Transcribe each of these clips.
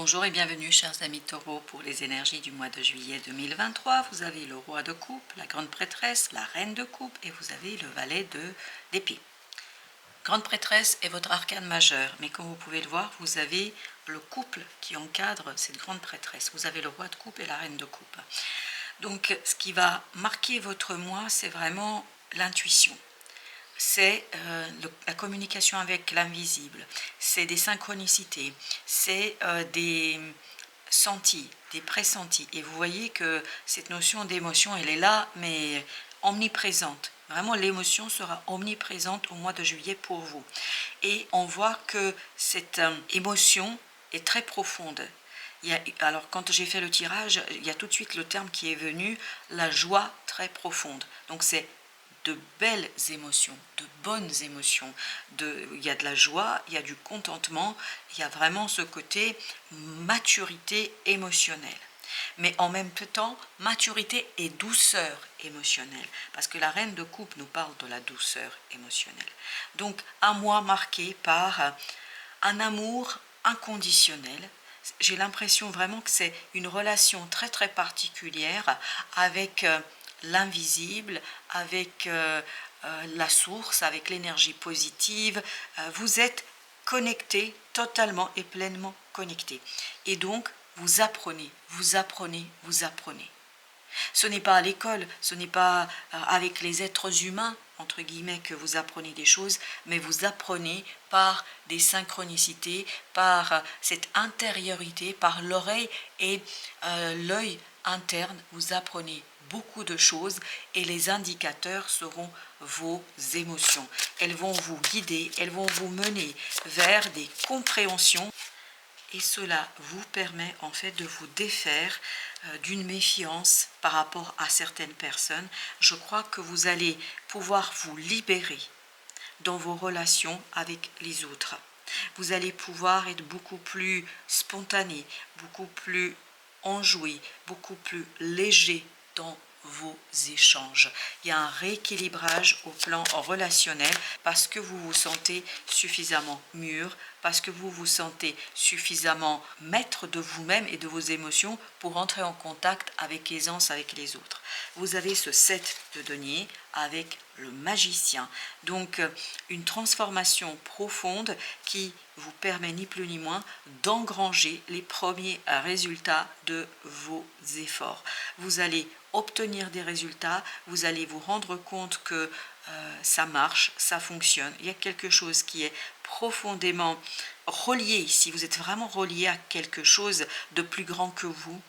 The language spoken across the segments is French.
Bonjour et bienvenue chers amis taureaux pour les énergies du mois de juillet 2023. Vous avez le roi de coupe, la grande prêtresse, la reine de coupe et vous avez le valet d'épée. Grande prêtresse est votre arcane majeur, mais comme vous pouvez le voir, vous avez le couple qui encadre cette grande prêtresse. Vous avez le roi de coupe et la reine de coupe. Donc ce qui va marquer votre mois, c'est vraiment l'intuition. C'est la communication avec l'invisible, c'est des synchronicités, c'est des sentis, des pressentis. Et vous voyez que cette notion d'émotion, elle est là, mais omniprésente. Vraiment, l'émotion sera omniprésente au mois de juillet pour vous. Et on voit que cette émotion est très profonde. Alors, quand j'ai fait le tirage, il y a tout de suite le terme qui est venu, la joie très profonde. Donc, c'est de belles émotions, de bonnes émotions. Il y a de la joie, il y a du contentement, il y a vraiment ce côté maturité émotionnelle. Mais en même temps, maturité et douceur émotionnelle. Parce que la reine de coupe nous parle de la douceur émotionnelle. Donc, un mois marqué par un amour inconditionnel. J'ai l'impression vraiment que c'est une relation très très particulière avec l'invisible, avec la source, avec l'énergie positive. Vous êtes connecté, totalement et pleinement connecté. Et donc, vous apprenez, vous apprenez, vous apprenez. Ce n'est pas à l'école, ce n'est pas avec les êtres humains, entre guillemets, que vous apprenez des choses, mais vous apprenez par des synchronicités, par cette intériorité, par l'oreille et l'œil interne, vous apprenez beaucoup de choses et les indicateurs seront vos émotions. Elles vont vous guider, elles vont vous mener vers des compréhensions et cela vous permet en fait de vous défaire d'une méfiance par rapport à certaines personnes. Je crois que vous allez pouvoir vous libérer dans vos relations avec les autres. Vous allez pouvoir être beaucoup plus spontané, beaucoup plus enjoué, beaucoup plus léger dans vos échanges. Il y a un rééquilibrage au plan relationnel parce que vous vous sentez suffisamment mûr, parce que vous vous sentez suffisamment maître de vous-même et de vos émotions pour entrer en contact avec aisance avec les autres. Vous avez ce 7 de denier avec le magicien. Donc une transformation profonde qui vous permet ni plus ni moins d'engranger les premiers résultats de vos efforts. Vous allez obtenir des résultats, vous allez vous rendre compte que ça marche, ça fonctionne. Il y a quelque chose qui est profondément relié ici. Vous êtes vraiment relié à quelque chose de plus grand que vous,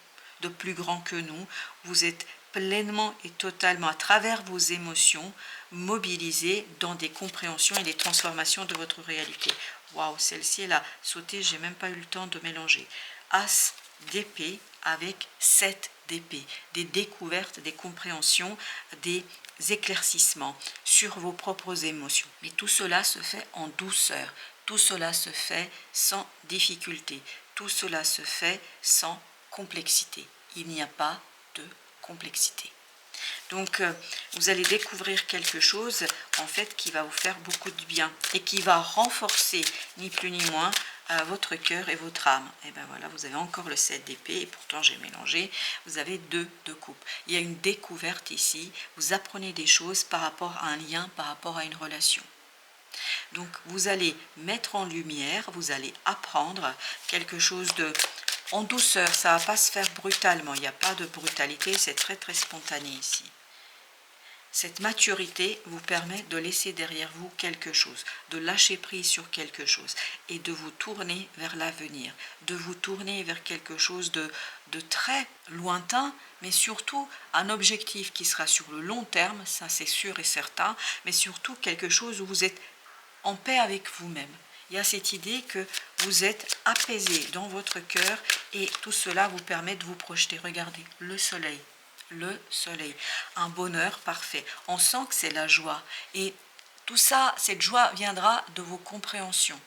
de plus grand que nous. Vous êtes pleinement et totalement, à travers vos émotions, mobilisé dans des compréhensions et des transformations de votre réalité. Waouh, celle-ci, elle a sauté, j'ai même pas eu le temps de mélanger. As d'épée avec 7 d'épée, des découvertes, des compréhensions, des éclaircissements sur vos propres émotions. Mais tout cela se fait en douceur, tout cela se fait sans difficulté, tout cela se fait sans complexité. Il n'y a pas de complexité. Donc, vous allez découvrir quelque chose, en fait, qui va vous faire beaucoup de bien et qui va renforcer, ni plus ni moins, votre cœur et votre âme. Et bien voilà, vous avez encore le 7 d'épée, et pourtant j'ai mélangé, vous avez 2 de coupe. Il y a une découverte ici, vous apprenez des choses par rapport à un lien, par rapport à une relation. Donc, vous allez mettre en lumière, vous allez apprendre quelque chose en douceur, ça ne va pas se faire brutalement, il n'y a pas de brutalité, c'est très très spontané ici. Cette maturité vous permet de laisser derrière vous quelque chose, de lâcher prise sur quelque chose et de vous tourner vers l'avenir, de vous tourner vers quelque chose de très lointain, mais surtout un objectif qui sera sur le long terme, ça c'est sûr et certain, mais surtout quelque chose où vous êtes en paix avec vous-même. Il y a cette idée que vous êtes apaisé dans votre cœur et tout cela vous permet de vous projeter. Regardez, le soleil, un bonheur parfait. On sent que c'est la joie et tout ça, cette joie viendra de vos compréhensions.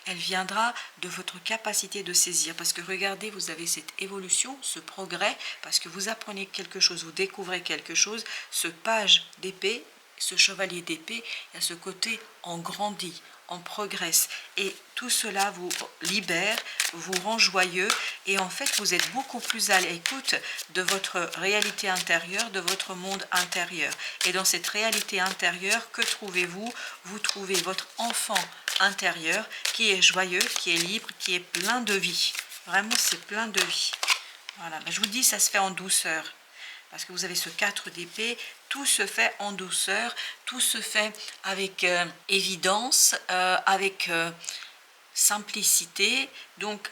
Elle viendra de votre capacité de saisir parce que regardez, vous avez cette évolution, ce progrès, parce que vous apprenez quelque chose, vous découvrez quelque chose, ce page d'épée ce chevalier d'épée, il y a ce côté on grandit, on progresse. Et tout cela vous libère, vous rend joyeux. Et en fait, vous êtes beaucoup plus à l'écoute de votre réalité intérieure, de votre monde intérieur. Et dans cette réalité intérieure, que trouvez-vous? Vous trouvez votre enfant intérieur qui est joyeux, qui est libre, qui est plein de vie. Vraiment, c'est plein de vie. Voilà, je vous dis, ça se fait en douceur. Parce que vous avez ce 4 d'épée, tout se fait en douceur, tout se fait avec évidence, avec simplicité. Donc,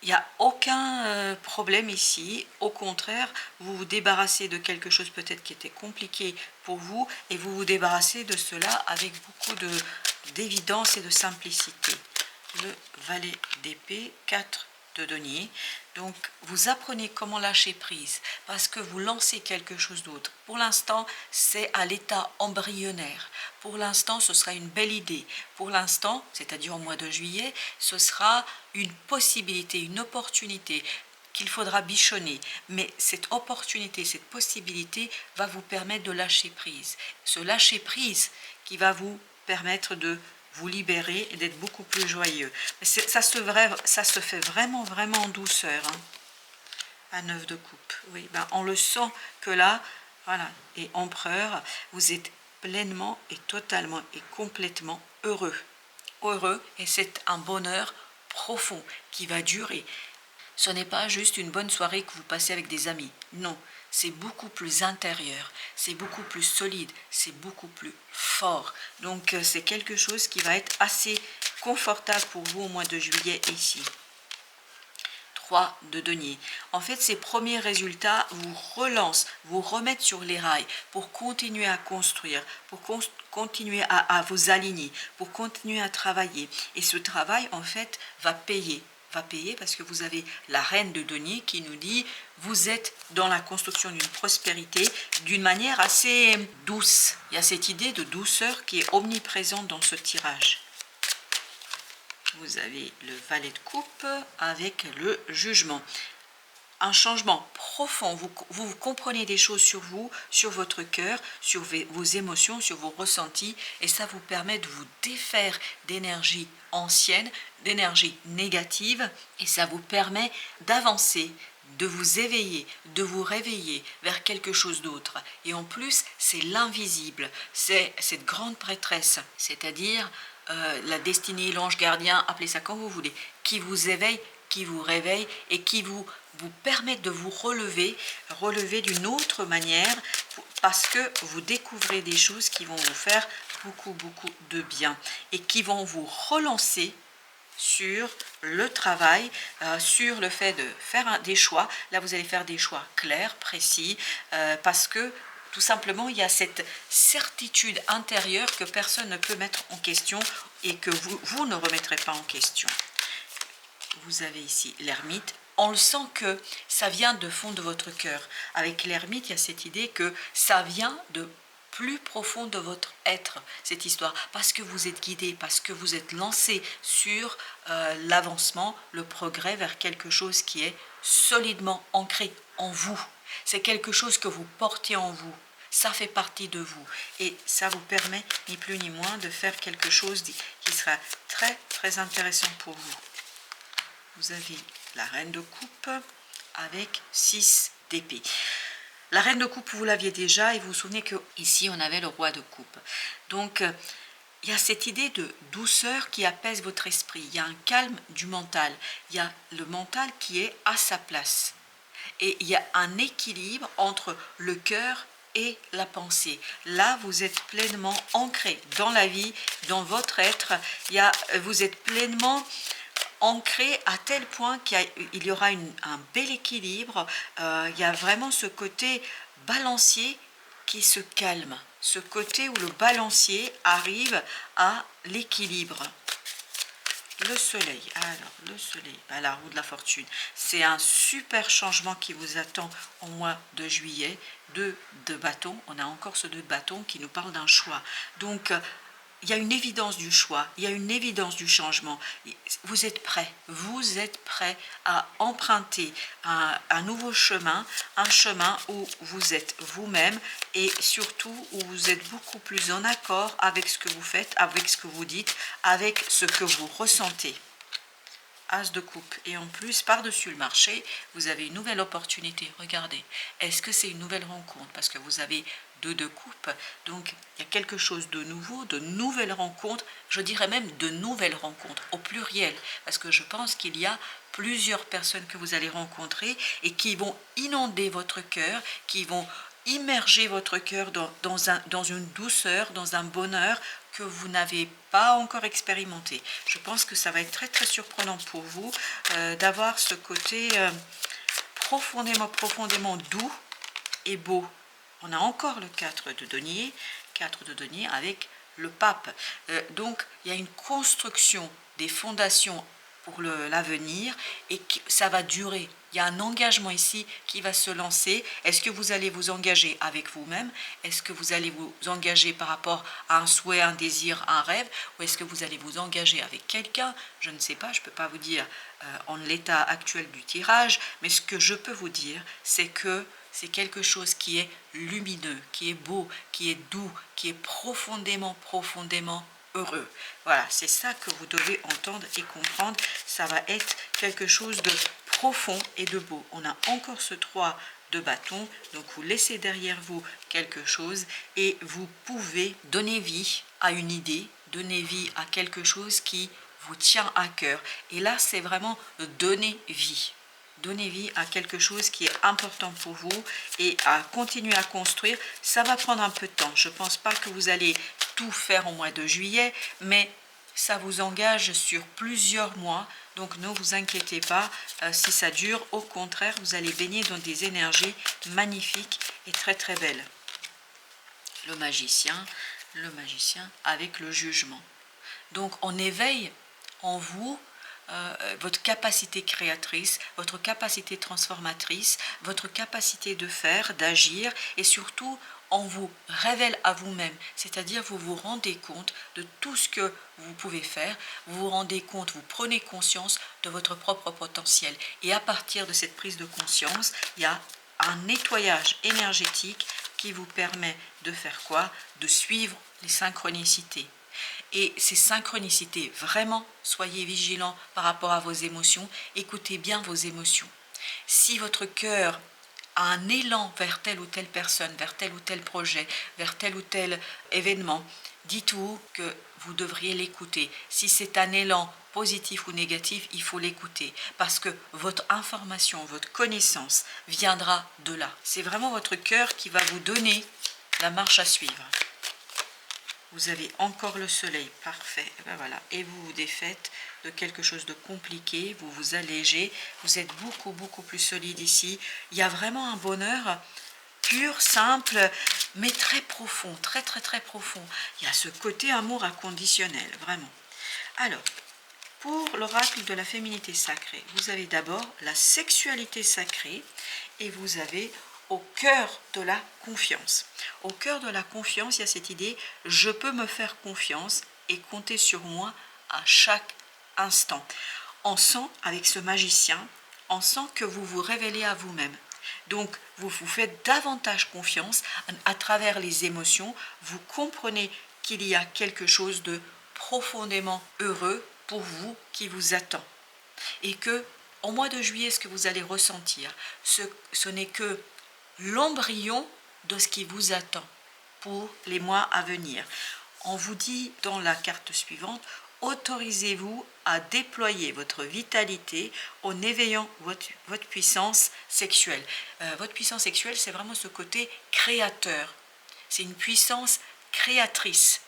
il n'y a aucun problème ici. Au contraire, vous vous débarrassez de quelque chose peut-être qui était compliqué pour vous et vous vous débarrassez de cela avec beaucoup d'évidence et de simplicité. Le valet d'épée, 4 de denier. Donc, vous apprenez comment lâcher prise parce que vous lancez quelque chose d'autre. Pour l'instant, c'est à l'état embryonnaire. Pour l'instant, ce sera une belle idée. Pour l'instant, c'est-à-dire au mois de juillet, ce sera une possibilité, une opportunité qu'il faudra bichonner. Mais cette opportunité, cette possibilité va vous permettre de lâcher prise. Ce lâcher prise qui va vous permettre de vous libérer et d'être beaucoup plus joyeux. Ça se fait vraiment, vraiment en douceur. Hein. À 9 de coupe. Oui, on le sent que là, voilà, et empereur, vous êtes pleinement et totalement et complètement heureux. Heureux, et c'est un bonheur profond qui va durer. Ce n'est pas juste une bonne soirée que vous passez avec des amis. Non, c'est beaucoup plus intérieur, c'est beaucoup plus solide, c'est beaucoup plus fort. Donc c'est quelque chose qui va être assez confortable pour vous au mois de juillet ici. 3 de denier. En fait, ces premiers résultats vous relancent, vous remettent sur les rails pour continuer à construire, pour continuer à vous aligner, pour continuer à travailler. Et ce travail, en fait, va payer parce que vous avez la reine de denier qui nous dit vous êtes dans la construction d'une prospérité d'une manière assez douce. Il y a cette idée de douceur qui est omniprésente dans ce tirage. Vous avez le valet de coupe avec le jugement. Un changement profond, vous comprenez des choses sur vous, sur votre cœur, sur vos émotions, sur vos ressentis, et ça vous permet de vous défaire d'énergie ancienne, d'énergie négative, et ça vous permet d'avancer, de vous éveiller, de vous réveiller vers quelque chose d'autre. Et en plus, c'est l'invisible, c'est cette grande prêtresse, c'est-à-dire la destinée, l'ange gardien, appelez ça comme vous voulez, qui vous éveille, qui vous réveille et qui vous permet de vous relever d'une autre manière parce que vous découvrez des choses qui vont vous faire beaucoup de bien et qui vont vous relancer sur le travail, sur le fait de faire des choix. Là, vous allez faire des choix clairs, précis, parce que tout simplement, il y a cette certitude intérieure que personne ne peut mettre en question et que vous ne remettrez pas en question. Vous avez ici l'ermite. On le sent que ça vient de fond de votre cœur. Avec l'ermite, il y a cette idée que ça vient de plus profond de votre être, cette histoire, parce que vous êtes guidé, parce que vous êtes lancé sur l'avancement, le progrès vers quelque chose qui est solidement ancré en vous. C'est quelque chose que vous portez en vous. Ça fait partie de vous. Et ça vous permet, ni plus ni moins, de faire quelque chose qui sera très intéressant pour vous. Vous avez la reine de coupe avec 6 d'épée. La reine de coupe, vous l'aviez déjà et vous vous souvenez que ici on avait le roi de coupe. Donc il y a cette idée de douceur qui apaise votre esprit. Il y a un calme du mental. Il y a le mental qui est à sa place. Et il y a un équilibre entre le cœur et la pensée. Là, vous êtes pleinement ancré dans la vie, dans votre être. Vous êtes pleinement ancré à tel point qu'il y aura un bel équilibre. Il y a vraiment ce côté balancier qui se calme, ce côté où le balancier arrive à l'équilibre. Le soleil, alors le soleil, la roue de la fortune, c'est un super changement qui vous attend au mois de juillet. 2 de bâton, on a encore ce 2 de bâton qui nous parle d'un choix. Donc il y a une évidence du choix, il y a une évidence du changement. Vous êtes prêt à emprunter un nouveau chemin, un chemin où vous êtes vous-même et surtout où vous êtes beaucoup plus en accord avec ce que vous faites, avec ce que vous dites, avec ce que vous ressentez. As de coupe. Et en plus, par-dessus le marché, vous avez une nouvelle opportunité. Regardez, est-ce que c'est une nouvelle rencontre? Parce que vous avez 2 de coupe. Donc, il y a quelque chose de nouveau, de nouvelles rencontres. Je dirais même de nouvelles rencontres, au pluriel. Parce que je pense qu'il y a plusieurs personnes que vous allez rencontrer et qui vont inonder votre cœur, qui vont immerger votre cœur dans une douceur, dans un bonheur que vous n'avez pas encore expérimenté. Je pense que ça va être très très surprenant pour vous d'avoir ce côté profondément doux et beau. On a encore le 4 de denier avec le pape. Donc il y a une construction des fondations pour l'avenir et ça va durer. Il y a un engagement ici qui va se lancer. Est-ce que vous allez vous engager avec vous-même? Est-ce que vous allez vous engager par rapport à un souhait, un désir, un rêve? Ou est-ce que vous allez vous engager avec quelqu'un? Je ne sais pas, je ne peux pas vous dire en l'état actuel du tirage, mais ce que je peux vous dire, c'est que c'est quelque chose qui est lumineux, qui est beau, qui est doux, qui est profondément heureux. Voilà, c'est ça que vous devez entendre et comprendre. Ça va être quelque chose de profond et de beau. On a encore ce 3 de bâton, donc vous laissez derrière vous quelque chose et vous pouvez donner vie à une idée, donner vie à quelque chose qui vous tient à cœur. Et là, c'est vraiment donner vie. Donner vie à quelque chose qui est important pour vous et à continuer à construire. Ça va prendre un peu de temps. Je ne pense pas que vous allez tout faire au mois de juillet, mais ça vous engage sur plusieurs mois. Donc ne vous inquiétez pas si ça dure. Au contraire, vous allez baigner dans des énergies magnifiques et très très belles. Le magicien avec le jugement. Donc on éveille en vous votre capacité créatrice, votre capacité transformatrice, votre capacité de faire, d'agir et surtout on vous révèle à vous-même, c'est-à-dire vous vous rendez compte de tout ce que vous pouvez faire, vous vous rendez compte, vous prenez conscience de votre propre potentiel et à partir de cette prise de conscience, il y a un nettoyage énergétique qui vous permet de faire quoi? De suivre les synchronicités. Et ces synchronicités, vraiment, soyez vigilants par rapport à vos émotions, écoutez bien vos émotions. Si votre cœur a un élan vers telle ou telle personne, vers tel ou tel projet, vers tel ou tel événement, dites-vous que vous devriez l'écouter. Si c'est un élan positif ou négatif, il faut l'écouter parce que votre information, votre connaissance viendra de là. C'est vraiment votre cœur qui va vous donner la marche à suivre. Vous avez encore le soleil, parfait. Et ben voilà. Et vous vous défaites de quelque chose de compliqué, vous vous allégez, vous êtes beaucoup plus solide ici. Il y a vraiment un bonheur pur, simple, mais très profond, très profond. Il y a ce côté amour inconditionnel, vraiment. Alors, pour l'oracle de la féminité sacrée, vous avez d'abord la sexualité sacrée et vous avez au cœur de la confiance. Au cœur de la confiance, il y a cette idée, je peux me faire confiance et compter sur moi à chaque instant. On sent, avec ce magicien, on sent que vous vous révélez à vous-même. Donc, vous vous faites davantage confiance à travers les émotions. Vous comprenez qu'il y a quelque chose de profondément heureux pour vous qui vous attend. Et que, au mois de juillet, ce que vous allez ressentir, ce n'est que l'embryon de ce qui vous attend pour les mois à venir. On vous dit dans la carte suivante, autorisez-vous à déployer votre vitalité en éveillant votre puissance sexuelle. Votre puissance sexuelle, c'est vraiment ce côté créateur. C'est une puissance créatrice.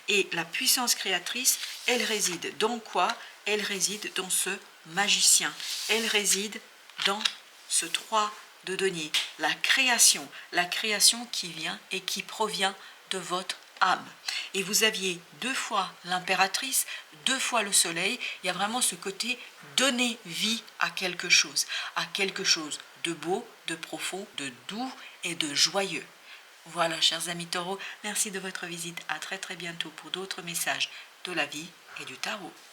Et la puissance créatrice, elle réside dans quoi? Elle réside dans ce magicien. Elle réside dans ce 3 de denier, la création qui vient et qui provient de votre âme. Et vous aviez 2 fois l'impératrice, 2 fois le soleil, il y a vraiment ce côté donner vie à quelque chose de beau, de profond, de doux et de joyeux. Voilà, chers amis taureaux, merci de votre visite. À très très bientôt pour d'autres messages de la vie et du tarot.